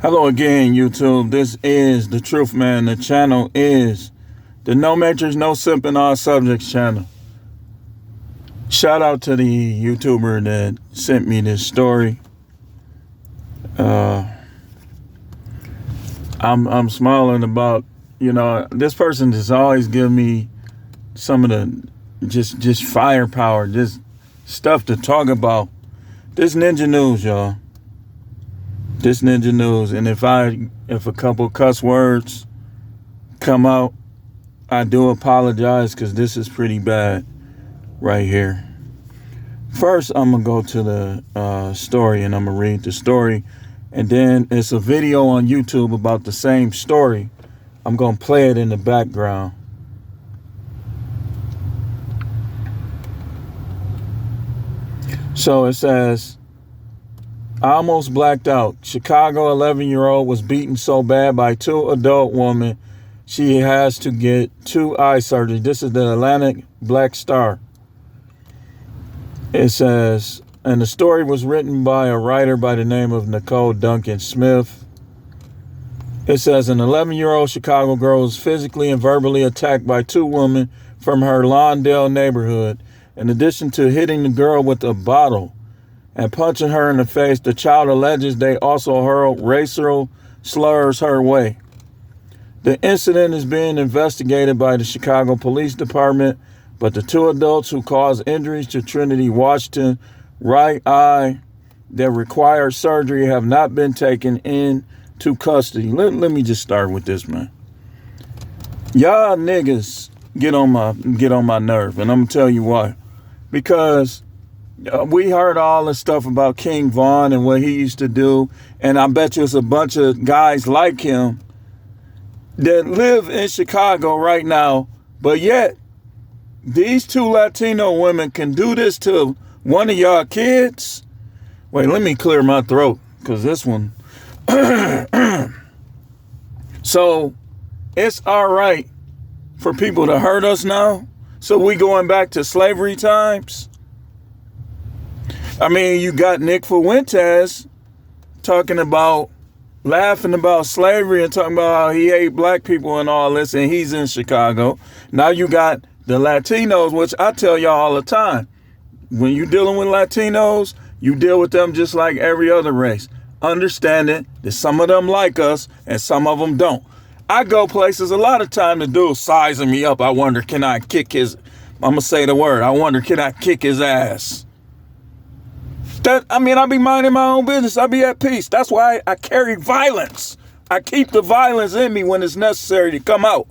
Hello again, YouTube. This is The Truth Man. The channel is the No Matrix, No Simping All Subjects channel. Shout out to the YouTuber that sent me this story. I'm smiling about, this person just always give me some of the just firepower, just stuff to talk about. This Ninja News, y'all. This Ninja News. And if a couple cuss words come out, I do apologize because this is pretty bad right here. First, I'm going to go to the story and I'm going to read the story. And then it's a video on YouTube about the same story. I'm going to play it in the background. So it says, I almost blacked out. Chicago 11-year-old was beaten so bad by two adult women she has to get 2 eye surgery. This is the Atlantic Black Star. It says, and the story was written by a writer by the name of Nicole Duncan Smith. It says, an 11-year-old Chicago girl was physically and verbally attacked by 2 women from her Lawndale neighborhood. In addition to hitting the girl with a bottle and punching her in the face, the child alleges they also hurled racial slurs her way. The incident is being investigated by the Chicago Police Department, but the 2 adults who caused injuries to Trinity Washington right eye that required surgery have not been taken into custody. Let me just start with this, man. Y'all niggas get on my nerve, and I'm gonna tell you why. Because we heard all this stuff about King Von and what he used to do, and I bet you it's a bunch of guys like him that live in Chicago right now, but yet these 2 Latino women can do this to one of y'all kids. Wait, let me clear my throat, because this one. So it's all right for people to hurt us now. So we going back to slavery times. I mean, you got Nick Fuentes laughing about slavery and talking about how he hate black people and all this, and he's in Chicago. Now you got the Latinos, which I tell y'all all the time. When you're dealing with Latinos, you deal with them just like every other race. Understanding that some of them like us and some of them don't. I go places a lot of time, the dude sizing me up. I wonder, can I kick his, I'm going to say the word. I wonder, can I kick his ass? I be minding my own business. I be at peace. That's why I carry violence. I keep the violence in me when it's necessary to come out.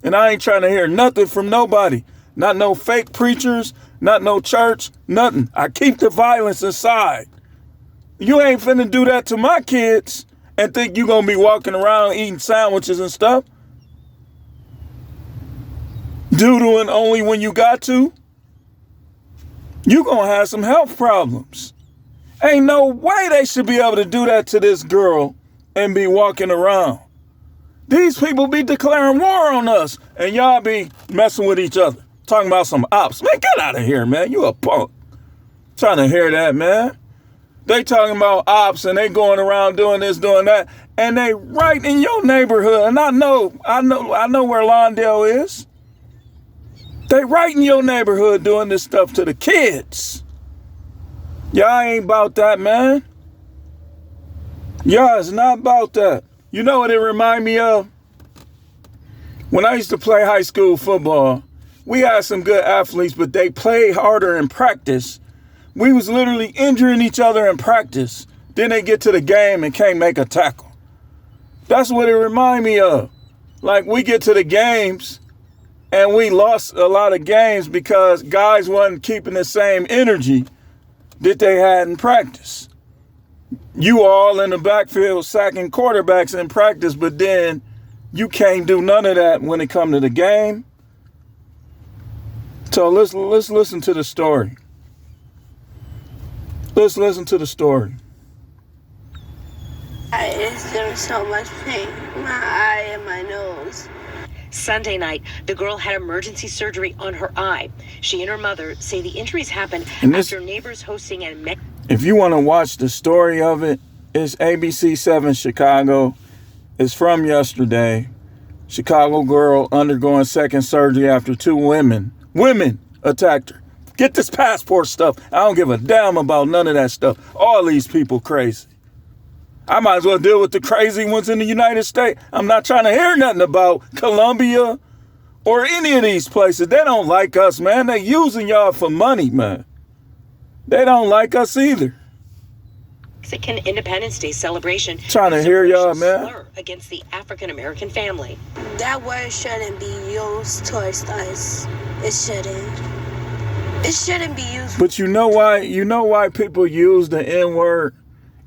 And I ain't trying to hear nothing from nobody. Not no fake preachers, not no church, nothing. I keep the violence inside. You ain't finna do that to my kids and think you gonna be walking around eating sandwiches and stuff. Doodling only when you got to. You gonna have some health problems. Ain't no way they should be able to do that to this girl and be walking around. These people be declaring war on us and y'all be messing with each other. Talking about some ops. Man, get out of here, man. You a punk. Trying to hear that, man. They talking about ops and they going around doing this, doing that, and they right in your neighborhood. And I know where Lawndale is. They right in your neighborhood doing this stuff to the kids. Y'all ain't about that, man. Y'all is not about that. You know what it remind me of? When I used to play high school football, we had some good athletes, but they played harder in practice. We was literally injuring each other in practice. Then they get to the game and can't make a tackle. That's what it remind me of. Like, we get to the games and we lost a lot of games because guys wasn't keeping the same energy that they had in practice. You all in the backfield sacking quarterbacks in practice, but then you can't do none of that when it come to the game. So let's listen to the story. Let's listen to the story. It's doing so much pain. My eye and my nose. Sunday night, the girl had emergency surgery on her eye. She and her mother say the injuries happened after neighbors hosting a If you want to watch the story of it, It's ABC7 Chicago. It's from yesterday. Chicago girl undergoing second surgery after two women attacked her. Get this passport stuff. I don't give a damn about none of that stuff. All these people crazy. I might as well deal with the crazy ones in the United States. I'm not trying to hear nothing about Colombia or any of these places. They don't like us, man. They using y'all for money, man. They don't like us either. Mexican Independence Day celebration. Trying to hear y'all, man. Slur against the African American family. That word shouldn't be used towards us. It shouldn't. It shouldn't be used. But you know why? You know why people use the N-word?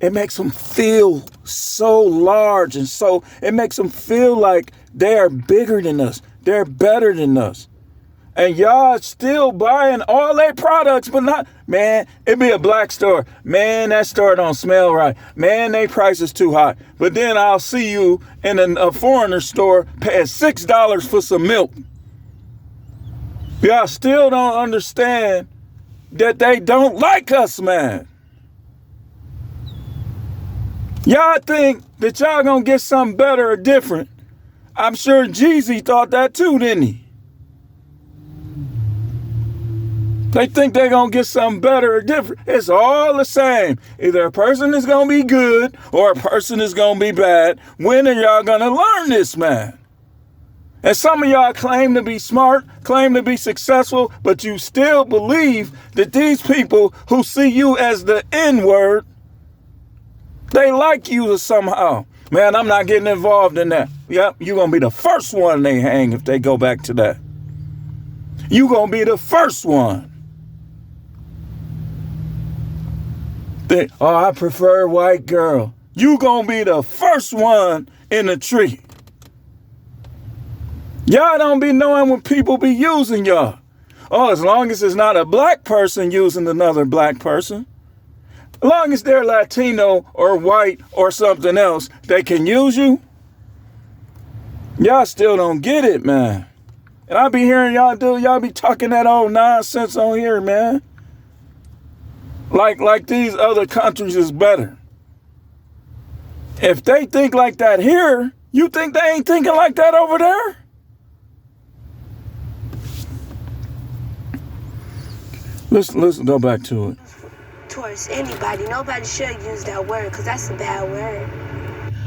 It makes them feel so large and so it makes them feel like they are bigger than us. They're better than us. And y'all still buying all their products, but not, man, it be a black store. Man, that store don't smell right. Man, they price is too high. But then I'll see you in a foreigner store paying $6 for some milk. Y'all still don't understand that they don't like us, man. Y'all think that y'all gonna get something better or different. I'm sure Jeezy thought that too, didn't he? They think they're going to get something better or different. It's all the same. Either a person is going to be good or a person is going to be bad. When are y'all going to learn this, man? And some of y'all claim to be smart, claim to be successful, but you still believe that these people who see you as the N-word, they like you somehow. Man, I'm not getting involved in that. Yep, you're going to be the first one they hang if they go back to that. You're going to be the first one. I prefer white girl. You gonna be the first one in the tree. Y'all don't be knowing when people be using y'all. Oh, as long as it's not a black person using another black person. As long as they're Latino or white or something else, they can use you. Y'all still don't get it, man. And I be hearing y'all be talking that old nonsense on here, man. Like these other countries is better. If they think like that here, you think they ain't thinking like that over there? Let's go back to it. Towards anybody. Nobody should use that word because that's a bad word.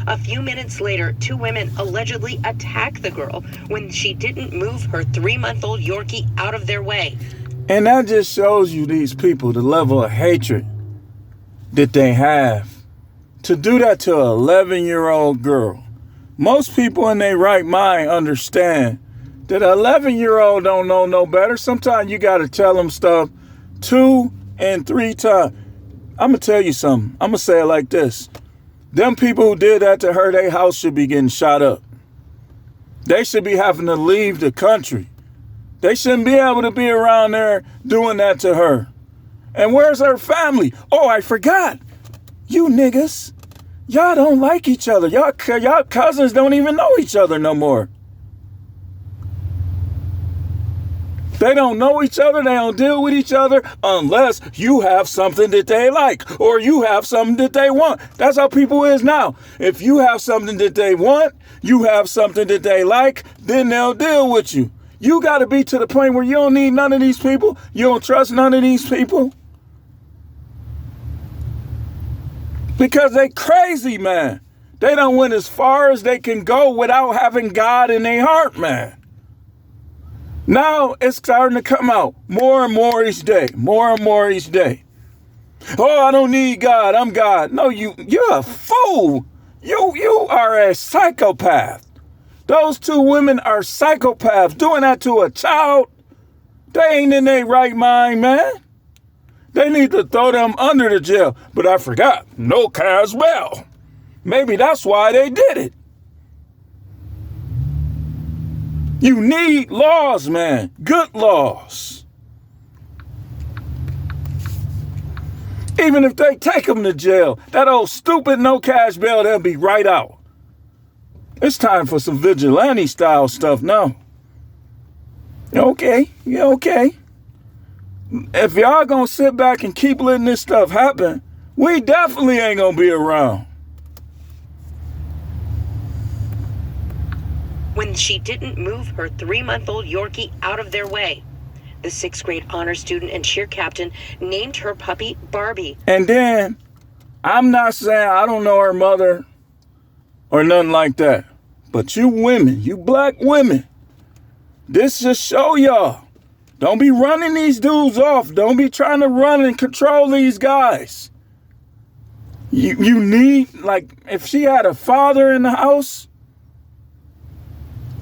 A few minutes later, two women allegedly attacked the girl when she didn't move her 3-month-old Yorkie out of their way. And that just shows you these people, the level of hatred that they have. To do that to an 11-year-old girl. Most people in their right mind understand that an 11-year-old don't know no better. Sometimes you got to tell them stuff 2 and 3 times. I'm going to tell you something. I'm going to say it like this. Them people who did that to her, their house should be getting shot up. They should be having to leave the country. They shouldn't be able to be around there doing that to her. And where's her family? Oh, I forgot. You niggas, y'all don't like each other. Y'all cousins don't even know each other no more. They don't know each other. They don't deal with each other unless you have something that they like or you have something that they want. That's how people is now. If you have something that they want, you have something that they like, then they'll deal with you. You got to be to the point where you don't need none of these people. You don't trust none of these people. Because they crazy, man. They don't went as far as they can go without having God in their heart, man. Now it's starting to come out more and more each day. More and more each day. Oh, I don't need God. I'm God. No, you're a fool. You are a psychopath. Those two women are psychopaths doing that to a child. They ain't in their right mind, man. They need to throw them under the jail. But I forgot, no cash bail. Maybe that's why they did it. You need laws, man. Good laws. Even if they take them to jail, that old stupid no cash bail, they'll be right out. It's time for some vigilante style stuff now. Okay, yeah, okay. If y'all gonna sit back and keep letting this stuff happen, we definitely ain't gonna be around. when she didn't move her 3-month-old Yorkie out of their way. The 6th grade honor student and cheer captain named her puppy Barbie. And then, I'm not saying I don't know her mother or nothing like that. But you women, you black women, this just show y'all. Don't be running these dudes off. Don't be trying to run and control these guys. You need, like, if she had a father in the house,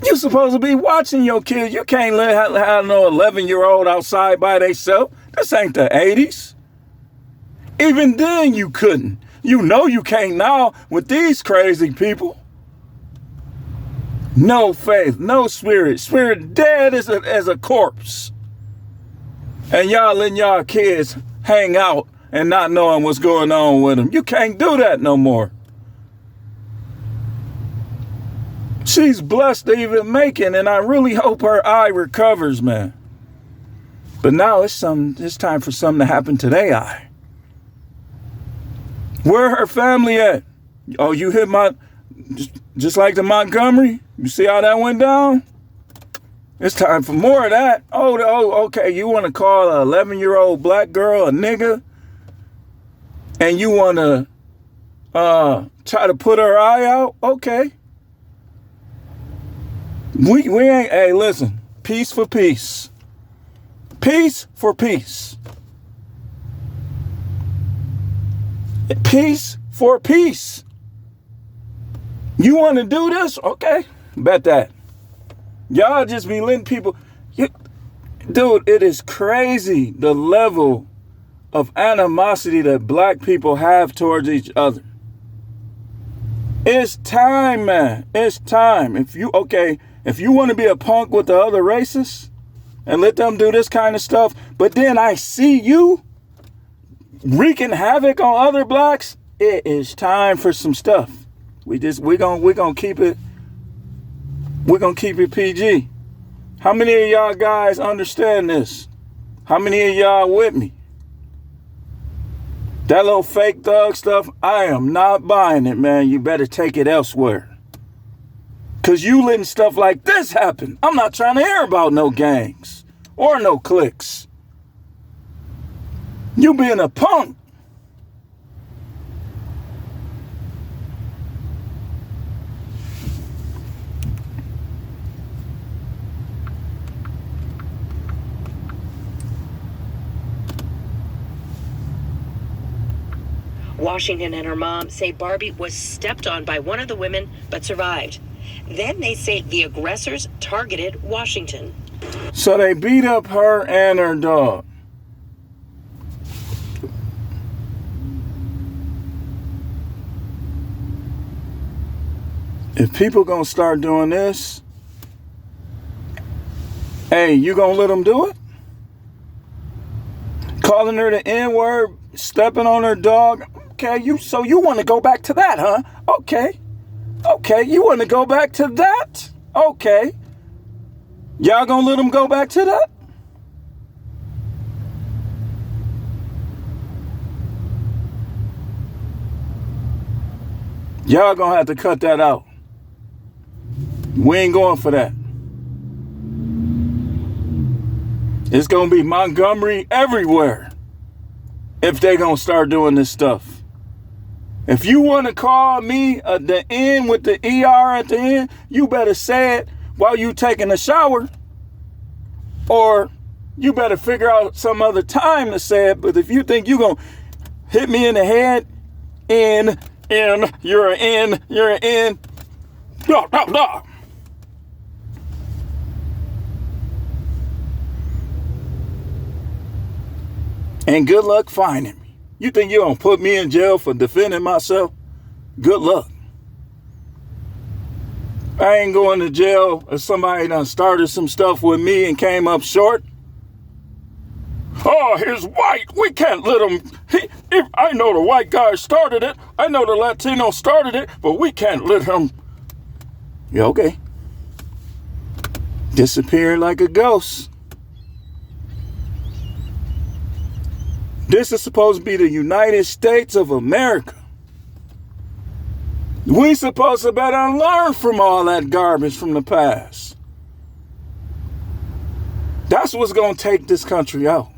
you're supposed to be watching your kids. You can't let have no 11-year-old outside by themselves. This ain't the 80s. Even then you couldn't. You know you can't now with these crazy people. No faith, no spirit. Spirit dead as a corpse. And y'all letting y'all kids hang out and not knowing what's going on with them. You can't do that no more. She's blessed to even make it, and I really hope her eye recovers, man. But now it's time for something to happen to their eye. Where her family at? Oh, you hit just like the Montgomery? You see how that went down? It's time for more of that. Oh, okay. You want to call an 11-year-old black girl a nigga? And you want to try to put her eye out? Okay. We ain't, hey, listen. Peace for peace. Peace for peace. Peace for peace. You want to do this? Okay. Bet that. Y'all just be letting people... Dude, it is crazy the level of animosity that black people have towards each other. It's time, man. It's time. If you want to be a punk with the other races and let them do this kind of stuff, but then I see you wreaking havoc on other blacks, it is time for some stuff. We're gonna keep it PG. How many of y'all guys understand this? How many of y'all with me? That little fake thug stuff, I am not buying it, man. You better take it elsewhere. Cause you letting stuff like this happen. I'm not trying to hear about no gangs or no cliques. You being a punk. Washington and her mom say Barbie was stepped on by one of the women but survived. Then they say the aggressors targeted Washington. So they beat up her and her dog. If people gonna start doing this, hey, you gonna let them do it? Calling her the N-word, stepping on her dog. Okay, so you want to go back to that, huh? Okay, you want to go back to that? Okay. Y'all gonna let them go back to that? Y'all gonna have to cut that out. We ain't going for that. It's gonna be Montgomery everywhere if they gonna start doing this stuff. If you want to call me the N with the ER at the end, you better say it while you taking a shower. Or you better figure out some other time to say it. But if you think you're going to hit me in the head, you're an N. Blah. And good luck finding me. You think you're going to put me in jail for defending myself? Good luck. I ain't going to jail if somebody done started some stuff with me and came up short. Oh, he's white. We can't let him. I know the white guy started it. I know the Latino started it, but we can't let him. Yeah, okay. Disappear like a ghost. This is supposed to be the United States of America. We supposed to better learn from all that garbage from the past. That's what's going to take this country out.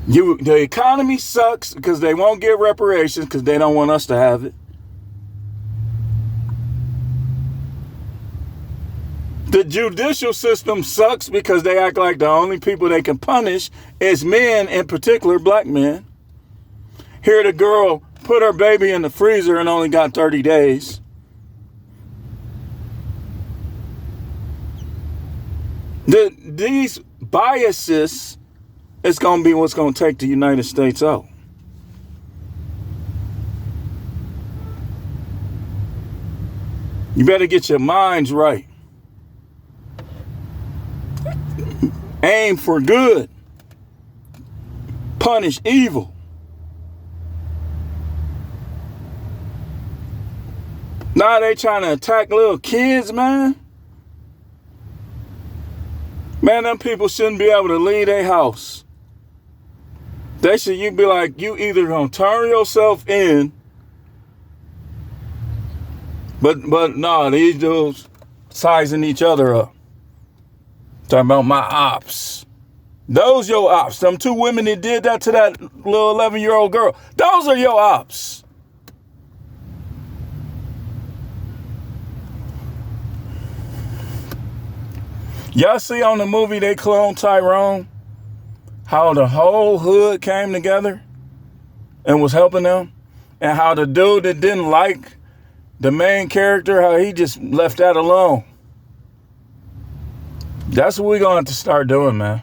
The economy sucks because they won't get reparations because they don't want us to have it. The judicial system sucks because they act like the only people they can punish is men, in particular black men. Here the girl put her baby in the freezer and only got 30 days. These biases is going to be what's going to take the United States out. You better get your minds right. Aim for good. Punish evil. Now they trying to attack little kids, man. Man, them people shouldn't be able to leave their house. You be like, you either gonna turn yourself in, but no, these dudes sizing each other up. Talking about my ops. Those your ops. Them two women that did that to that little 11-year-old girl. Those are your ops. Y'all see on the movie they cloned Tyrone? How the whole hood came together and was helping them? And how the dude that didn't like the main character, how he just left that alone. That's what we're going to have to start doing, man.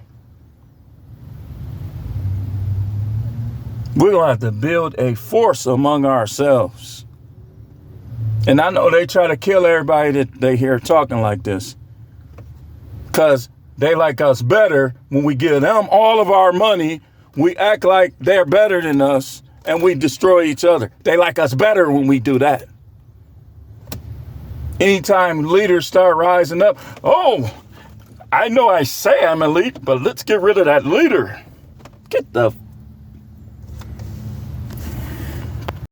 We're going to have to build a force among ourselves. And I know they try to kill everybody that they hear talking like this. Because they like us better when we give them all of our money. We act like they're better than us and we destroy each other. They like us better when we do that. Anytime leaders start rising up, oh, I know I say I'm elite, but let's get rid of that leader. Get the